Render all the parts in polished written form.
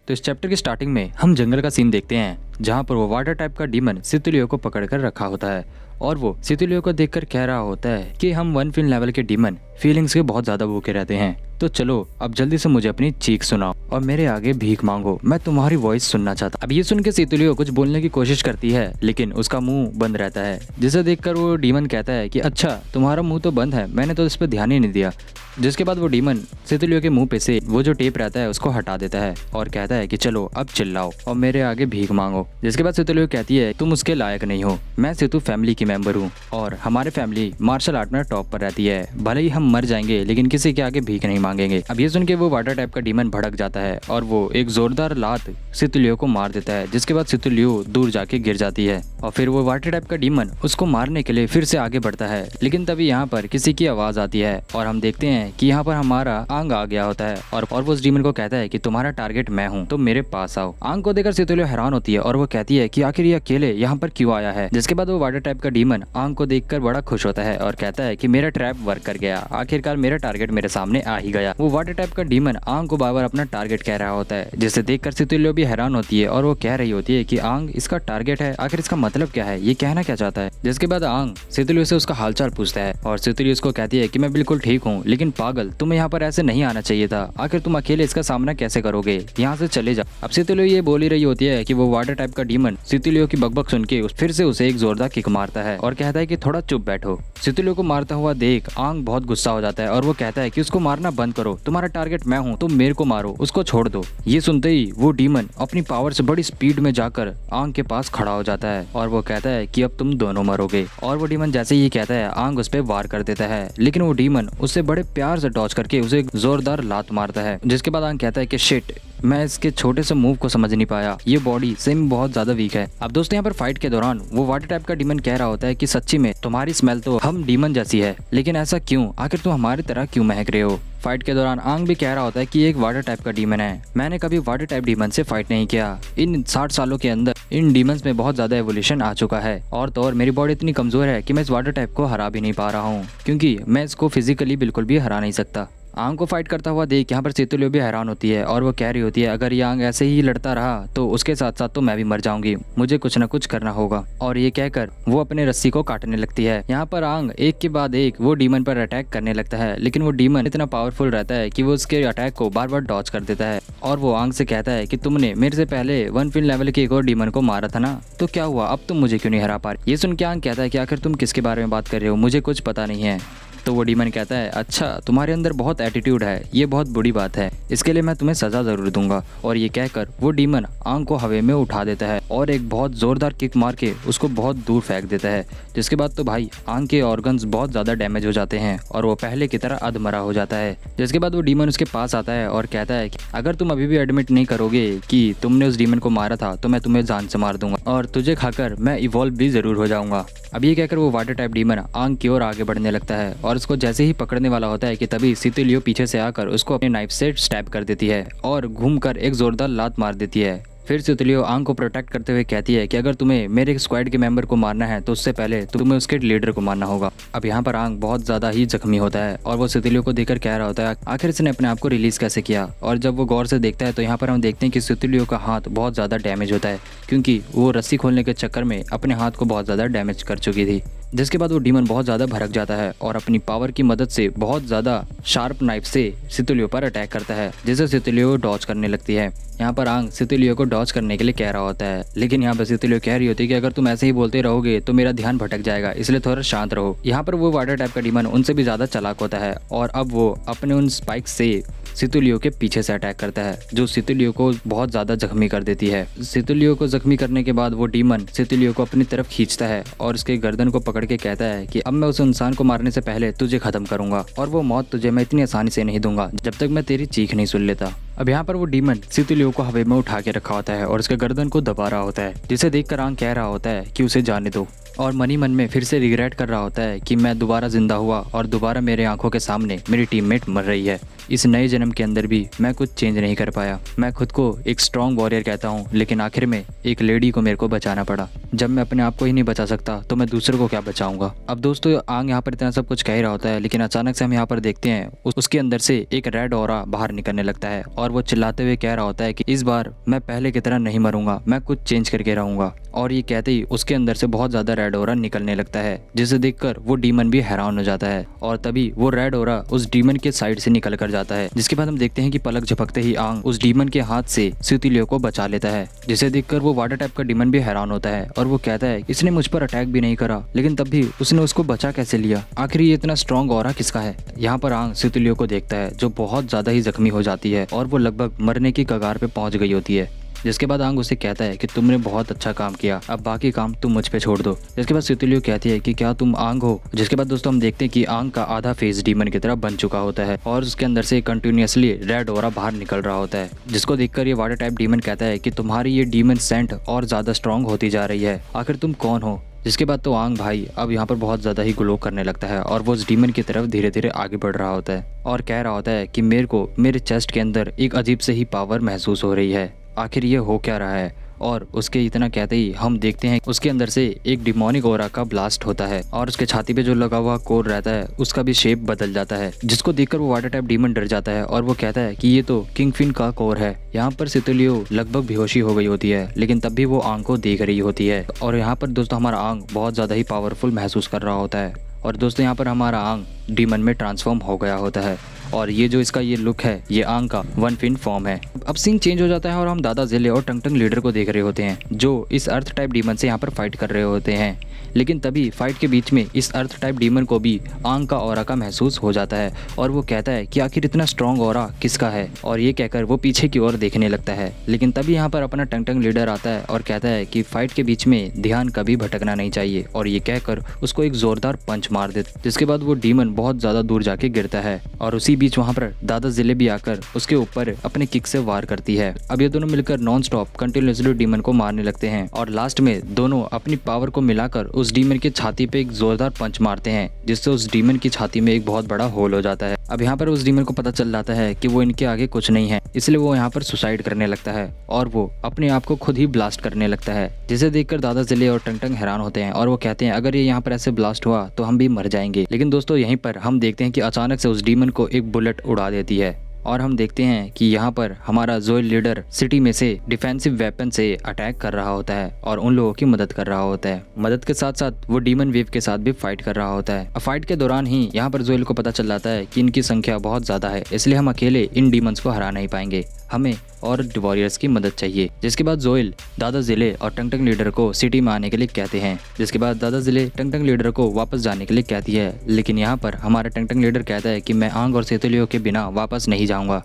तो इस चैप्टर की स्टार्टिंग में हम जंगल का सीन देखते हैं जहाँ पर वो वाटर टाइप का डीमन सितुलियो को पकड़ कर रखा होता है और वो सितुलियो को देखकर कह रहा होता है कि हम 1 फील लेवल के डीमन फीलिंग्स के बहुत ज्यादा भूखे रहते हैं, तो चलो अब जल्दी से मुझे अपनी चीख सुनाओ और मेरे आगे भीख मांगो, मैं तुम्हारी वॉइस सुनना चाहता। अब ये सुन के सितुलियो कुछ बोलने की कोशिश करती है लेकिन उसका मुंह बंद रहता है, जिसे देखकर वो डीमन कहता है कि अच्छा तुम्हारा मुंह तो बंद है, मैंने तो इस पर ध्यान ही नहीं दिया। जिसके बाद वो डीमन सितुलियो के मुंह पे से वो जो टेप रहता है उसको हटा देता है और कहता है कि चलो अब चिल्लाओ और मेरे आगे भीख मांगो। जिसके बाद सितुलियो कहती है तुम उसके लायक नहीं हो, मैं सितु फैमिली की मेंबर हूँ और हमारे फैमिली मार्शल आर्ट में टॉप पर रहती है, भले ही हम मर जाएंगे लेकिन किसी के आगे भीख नहीं मांगेंगे। अब ये सुन के वो वाटर टाइप का डीमन भड़क जाता है और वो एक जोरदार लात सितुलियो को मार देता है, जिसके बाद सितुलियो दूर जाके गिर जाती है और फिर वो वाटर टाइप का डीमन उसको मारने के लिए फिर से आगे बढ़ता है। लेकिन तभी यहाँ पर किसी की आवाज आती है और हम देखते हैं कि यहाँ पर हमारा आंग आ गया होता है और वो उस डीमन को कहता है कि तुम्हारा टारगेट मैं हूँ, तुम मेरे पास आओ। आंग को देखकर सितुलियो हैरान होती है और वो कहती है कि आखिर ये अकेले यहाँ पर क्यों आया है। जिसके बाद वो वाटर टाइप का डीमन आंग को देखकर बड़ा खुश होता है और कहता है कि मेरा ट्रैप वर्क कर गया, आखिरकार मेरा टारगेट मेरे सामने आ ही गया। वो वाटर टाइप का डीमन आंग को बार बार अपना टारगेट कह रहा होता है, जिसे देखकर सितुलियो भी हैरान होती है और वो कह रही होती है कि आंग इसका टारगेट है, आखिर इसका मतलब क्या है, ये कहना क्या चाहता है। जिसके बाद आंग सितुलियो से उसका हालचाल पूछता है और सितुलियो उसको कहती है कि मैं बिल्कुल ठीक हूँ, लेकिन पागल तुम्हें यहाँ पर ऐसे नहीं आना चाहिए था, आखिर तुम अकेले इसका सामना कैसे करोगे, यहाँ से चले जाओ। अब सितुलियो ये बोल ही रही होती है कि वो वाटर टाइप का डीमन सितुलियो की बकबक सुन के फिर से उसे एक जोरदार किक मारता है और कहता है कि थोड़ा चुप बैठो। सितुलियो को मारता हुआ देख आंग बहुत गुस्सा हो जाता है और वो कहता है कि उसको मारना बंद करो, तुम्हारा टारगेट मैं हूँ, तुम मेरे को मारो, उसको छोड़ दो। ये सुनते ही वो डीमन अपनी पावर से बड़ी स्पीड में जाकर आंग के पास खड़ा हो जाता है और वो कहता है कि अब तुम दोनों मरोगे। और वो डीमन जैसे ही कहता है आंग उस पर वार कर देता है, लेकिन वो डीमन उससे बड़े प्यार से डॉज करके उसे जोरदार लात मारता है। जिसके बाद आंग कहता है कि शिट, मैं इसके छोटे से मूव को समझ नहीं पाया, ये बॉडी सेम बहुत ज्यादा वीक है। अब दोस्तों यहाँ पर फाइट के दौरान वो वाटर टाइप का डीमन कह रहा होता है कि सच्ची में तुम्हारी स्मेल तो हम डीमन जैसी है, लेकिन ऐसा क्यों, आखिर तुम हमारी तरह क्यों महक रहे हो। फाइट के दौरान आंग भी कह रहा होता है कि एक वाटर टाइप का डीमन है, मैंने कभी वाटर टाइप डीमन से फाइट नहीं किया, इन 60 सालों के अंदर इन डीमंस में बहुत ज्यादा एवोल्यूशन आ चुका है और तो और मेरी बॉडी इतनी कमजोर है कि मैं इस वाटर टाइप को हरा भी नहीं पा रहा हूँ, क्योंकि मैं इसको फिजिकली बिल्कुल भी हरा नहीं सकता। आंग को फाइट करता हुआ देख यहाँ पर सितुलियो भी हैरान होती है और वो कह रही होती है अगर ये आंग ऐसे ही लड़ता रहा तो उसके साथ साथ तो मैं भी मर जाऊंगी, मुझे कुछ न कुछ करना होगा। और ये कहकर वो अपने रस्सी को काटने लगती है। यहाँ पर आंग एक के बाद एक वो डीमन पर अटैक करने लगता है, लेकिन वो डीमन इतना पावरफुल रहता है कि वो उसके अटैक को बार बार डॉज कर देता है और वो आंग से कहता है कि तुमने मेरे से पहले 1 फील लेवल के एक और डीमन को मारा था ना, तो क्या हुआ, अब तुम मुझे क्यों नहीं हरा पा रहे। ये सुन के आंग कहता है कि आखिर तुम किसके बारे में बात कर रहे हो, मुझे कुछ पता नहीं है। तो वो डीमन कहता है अच्छा तुम्हारे अंदर बहुत एटीट्यूड है, ये बहुत बुरी बात है, इसके लिए मैं तुम्हें सजा जरूर दूंगा। और ये कहकर वो डीमन आंग को हवा में उठा देता है और एक बहुत जोरदार किक मार के उसको बहुत दूर फेंक देता है। जिसके बाद तो भाई आंग के ऑर्गन्स बहुत ज्यादा डैमेज हो जाते हैं और वो पहले की तरह अधमरा हो जाता है। जिसके बाद वो डीमन उसके पास आता है और कहता है कि अगर तुम अभी भी एडमिट नहीं करोगे कि तुमने उस डीमन को मारा था तो मैं तुम्हें जान से मार दूंगा और तुझे खाकर मैं इवॉल्व भी जरूर हो जाऊंगा। अब ये कहकर वो वाटर टाइप डीमन आंग की ओर आगे बढ़ने लगता है और उसको जैसे ही पकड़ने वाला होता है कि तभी सितुलियो पीछे से आकर उसको अपने नाइफ से स्टैब कर देती है और घूमकर एक जोरदार लात मार देती है। फिर सितुलियो आंग को प्रोटेक्ट करते हुए कहती है कि अगर तुम्हें मेरे स्क्वाड के मेंबर को मारना है तो उससे पहले तुम्हें उसके लीडर को मारना होगा। अब यहाँ पर आंग बहुत ज्यादा ही जख्मी होता है और वो सितुलियो को देखकर कह रहा होता है आखिर इसने अपने आप को रिलीज कैसे किया। और जब वो गौर से देखता है तो यहाँ पर हम देखते हैं कि सितुलियो का हाथ बहुत ज्यादा डैमेज होता है, क्योंकि वो रस्सी खोलने के चक्कर में अपने हाथ को बहुत ज्यादा डैमेज कर चुकी थी। जिसके बाद वो डीमन बहुत ज्यादा भड़क जाता है और अपनी पावर की मदद से बहुत ज्यादा शार्प नाइफ से सितुलियो पर अटैक करता है, जिसे सितुलियो डॉज करने लगती है। यहाँ पर आंग सितुलियो को डॉज करने के लिए कह रहा होता है, लेकिन यहाँ पर सितुलियो कह रही होती है कि अगर तुम ऐसे ही बोलते रहोगे तो मेरा ध्यान भटक जाएगा, इसलिए थोड़ा शांत रहो। यहाँ पर वो वाटर टाइप का डीमन उनसे भी ज्यादा चालाक होता है और अब वो अपने उन स्पाइक से सितुलियो के पीछे से अटैक करता है, जो सितुलियो को बहुत ज्यादा जख्मी कर देती है। सितुलियो को जख्मी करने के बाद वो डीमन सितुलियो को अपनी तरफ खींचता है और उसके गर्दन को पकड़ के कहता है कि अब मैं उस इंसान को मारने से पहले तुझे खत्म करूंगा और वो मौत तुझे मैं इतनी आसानी से नहीं दूंगा जब तक मैं तेरी चीख नहीं सुन लेता। अब यहाँ पर वो डीमन सितुलियो को हवा में उठा के रखा होता है और उसके गर्दन को दबा रहा होता है, जिसे देखकर आंग कह रहा होता है कि उसे जाने दो। और मन ही मन में फिर से रिग्रेट कर रहा होता है कि मैं दोबारा जिंदा हुआ और दोबारा मेरे आंखों के सामने मेरी टीममेट मर रही है। इस नए जन्म के अंदर भी मैं कुछ चेंज नहीं कर पाया। मैं खुद को एक स्ट्रॉन्ग वॉरियर कहता हूँ, लेकिन आखिर में एक लेडी को मेरे को बचाना पड़ा। जब मैं अपने आप को ही नहीं बचा सकता तो मैं दूसरों को क्या बचाऊंगा। अब दोस्तों आंग यहाँ पर इतना सब कुछ कह ही रहा होता है, लेकिन अचानक से हम यहाँ पर देखते हैं उसके अंदर से एक रेड ऑरा बाहर निकलने लगता है और वो चिल्लाते हुए कह रहा होता है कि इस बार मैं पहले की तरह नहीं मरूंगा, मैं कुछ चेंज करके रहूंगा। और ये कहते ही उसके अंदर से बहुत ज्यादा रेड ऑरा निकलने लगता है, जिसे देखकर वो डीमन भी हैरान हो जाता है और तभी वो रेड ऑरा उस डीमन के साइड से निकल कर जाता है। जिसके बाद हम देखते हैं कि पलक झपकते ही आंग उस डीमन के हाथ से सितुलियो को बचा लेता है, जिसे देखकर वो वाटर टाइप का डीमन भी हैरान होता है और वो कहता है इसने मुझ पर अटैक भी नहीं करा, लेकिन तब भी उसने उसको बचा कैसे लिया, आखिर ये इतना स्ट्रॉन्ग ऑरा किसका है। यहाँ पर आंग सितुलियो को देखता है जो बहुत ज्यादा ही जख्मी हो जाती है और वो लगभग मरने की कगार पे पहुंच गई होती है। जिसके बाद आंग उसे कहता है कि तुमने बहुत अच्छा काम किया, अब बाकी काम तुम मुझ पे छोड़ दो। जिसके बाद सितुलियो कहती है कि क्या तुम आंग हो। जिसके बाद दोस्तों हम देखते हैं कि आंग का आधा फेस डीमन की तरह बन चुका होता है और उसके अंदर से कंटिन्यूअसली रेड ऑरा बाहर निकल रहा होता है, जिसको देखकर ये वाटर टाइप डीमन कहता है कि तुम्हारी ये डीमन सेंट और ज्यादा स्ट्रॉन्ग होती जा रही है, आखिर तुम कौन हो। जिसके बाद तो आंग भाई अब यहाँ पर बहुत ज़्यादा ही ग्लो करने लगता है और वो उस डीमन की तरफ धीरे धीरे आगे बढ़ रहा होता है और कह रहा होता है कि मेरे को मेरे चेस्ट के अंदर एक अजीब से ही पावर महसूस हो रही है, आखिर ये हो क्या रहा है। और उसके इतना कहते ही हम देखते हैं उसके अंदर से एक डिमोनिक ऑरा का ब्लास्ट होता है और उसके छाती पे जो लगा हुआ कोर रहता है उसका भी शेप बदल जाता है, जिसको देखकर वो वाटर टाइप डीमन डर जाता है और वो कहता है कि ये तो किंगफिन का कोर है। यहाँ पर सितुलियो लगभग बेहोशी हो गई होती है, लेकिन तब भी वो आंग को देख रही होती है और यहाँ पर दोस्तों हमारा आंग बहुत ज्यादा ही पावरफुल महसूस कर रहा होता है और दोस्तों यहाँ पर हमारा आंग डीमन में ट्रांसफॉर्म हो गया होता है और ये जो इसका ये लुक है ये आंग का वन फिन फॉर्म है। अब सीन चेंज हो जाता है और हम दादा जिले और टंगटंग लीडर को देख रहे होते हैं जो इस अर्थ टाइप डीमन से यहाँ पर फाइट कर रहे होते हैं, लेकिन तभी फाइट के बीच में इस अर्थ टाइप डीमन को भी आंग का ऑरा का महसूस हो जाता है और वो कहता है कि आखिर इतना स्ट्रॉन्ग ऑरा किसका है, और ये कहकर वो पीछे की ओर देखने लगता है। लेकिन तभी यहाँ पर अपना टंगटंग लीडर आता है और कहता है कि फाइट के बीच में ध्यान कभी भटकना नहीं चाहिए और ये कहकर उसको एक जोरदार पंच मार देता, जिसके बाद वो डीमन बहुत ज्यादा दूर जाके गिरता है और उसी बीच वहाँ पर दादा जिले भी आकर उसके ऊपर अपने किक से वार करती है। अब ये दोनों मिलकर नॉन स्टॉप कंटिन्यूअसली डीमन को मारने लगते हैं और लास्ट में दोनों अपनी पावर को मिलाकर उस डीमन की छाती पे एक जोरदार पंच मारते हैं, जिससे उस डीमन की छाती में एक बहुत बड़ा होल हो जाता है। अब यहाँ पर उस डीमन को पता चल जाता है कि वो इनके आगे कुछ नहीं है, इसलिए वो यहाँ पर सुसाइड करने लगता है और वो अपने आप को खुद ही ब्लास्ट करने लगता है, जिसे देखकर दादा जिले और टंगटंग हैरान होते हैं और वो कहते हैं अगर ये यहाँ पर ऐसे ब्लास्ट हुआ तो हम भी मर जाएंगे। लेकिन दोस्तों यहीं पर हम देखते हैं कि अचानक से उस डीमन को एक बुलेट उड़ा देती है और हम देखते हैं कि यहाँ पर हमारा जोएल लीडर सिटी में से डिफेंसिव वेपन से अटैक कर रहा होता है और उन लोगों की मदद कर रहा होता है। मदद के साथ साथ वो डीमन वेव के साथ भी फाइट कर रहा होता है। फाइट के दौरान ही यहाँ पर जोएल को पता चल जाता है कि इनकी संख्या बहुत ज्यादा है, इसलिए हम अकेले इन डीमंस को हरा नहीं पाएंगे, हमें और वॉरियर्स की मदद चाहिए। जिसके बाद जोएल दादा जिले और टंगटंग लीडर को सिटी में आने के लिए कहते हैं। जिसके बाद दादा जिले टंगटंग लीडर को वापस जाने के लिए कहती है, लेकिन यहाँ पर हमारा टंगटंग लीडर कहता है कि मैं आंग और सितुलियो के बिना वापस नहीं जाऊँगा।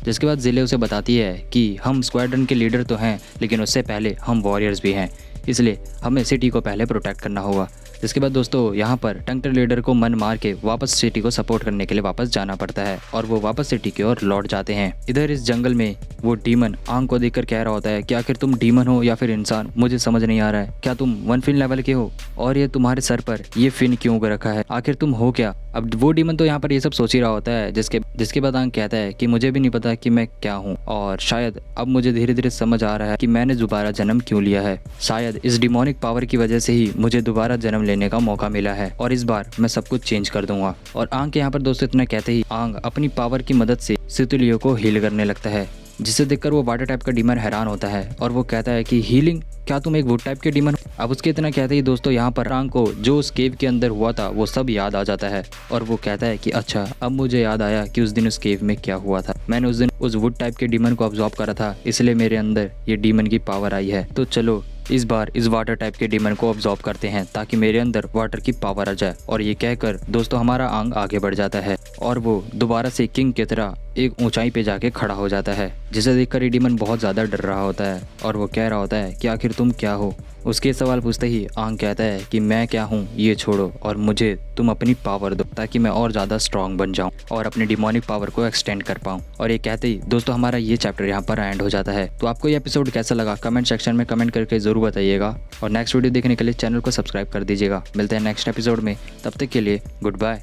जिसके बाद जिले उसे बताती है कि हम स्क्वाड्रन के लीडर तो हैं, लेकिन उससे पहले हम वॉरियर्स भी हैं, इसलिए हमें सिटी को पहले प्रोटेक्ट करना होगा। जिसके बाद दोस्तों यहाँ पर टंगटंग लीडर को मन मार के वापस सिटी को सपोर्ट करने के लिए वापस जाना पड़ता है और वो वापस सिटी की ओर लौट जाते हैं। इधर इस जंगल में वो डीमन आंग को देखकर कह रहा होता है कि आखिर तुम डीमन हो या फिर इंसान, मुझे समझ नहीं आ रहा है, क्या तुम वन फिन लेवल के हो और ये तुम्हारे सर पर ये फिन क्यों रखा है, आखिर तुम हो क्या। अब वो डीमन तो यहाँ पर ये सब सोच ही रहा होता है, जिसके बाद आंग कहता है कि मुझे भी नहीं पता कि मैं क्या हूँ और शायद अब मुझे धीरे धीरे समझ आ रहा है कि मैंने दोबारा जन्म क्यों लिया है। शायद इस डिमोनिक पावर की वजह से ही मुझे दोबारा जन्म लेने का मौका मिला है और इस बार मैं सब कुछ चेंज कर दूंगा। और आंग के यहाँ पर दोस्तों इतना कहते ही आंग अपनी पावर की मदद से सितुलियो को हील करने लगता है, जिसे देखकर वो वाटर टाइप का डीमन हैरान होता है और वो कहता है कि हीलिंग, क्या तुम एक वुड टाइप के डीमन हो। अब उसके इतना कहते ही दोस्तों यहाँ पर आंग को जो उस केव के अंदर हुआ था वो सब याद आ जाता है और वो कहता है कि अच्छा अब मुझे याद आया कि उस दिन उस केव में क्या हुआ था, मैंने उस दिन उस वुड टाइप के डीमन को ऑब्जॉर्व करा था, इसलिए मेरे अंदर ये डीमन की पावर आई है। तो चलो इस बार इस वाटर टाइप के डीमन को ऑब्जॉर्व करते हैं ताकि मेरे अंदर वाटर की पावर आ जाए। और ये कहकर दोस्तों हमारा आंग आगे बढ़ जाता है और वो दोबारा से किंग की तरह एक ऊंचाई पे जाके खड़ा हो जाता है, जिसे देखकर ये डीमन बहुत ज़्यादा डर रहा होता है और वो कह रहा होता है कि आखिर तुम क्या हो। उसके सवाल पूछते ही आंग कहता है कि मैं क्या हूँ ये छोड़ो और मुझे तुम अपनी पावर दो ताकि मैं और ज़्यादा स्ट्रांग बन जाऊँ और अपनी डिमोनिक पावर को एक्सटेंड कर पाऊँ। और ये कहते ही दोस्तों हमारा ये चैप्टर यहाँ पर एंड हो जाता है। तो आपको ये एपिसोड कैसा लगा कमेंट सेक्शन में कमेंट करके ज़रूर बताइएगा और नेक्स्ट वीडियो देखने के लिए चैनल को सब्सक्राइब कर दीजिएगा। मिलते हैं नेक्स्ट एपिसोड में, तब तक के लिए गुड बाय।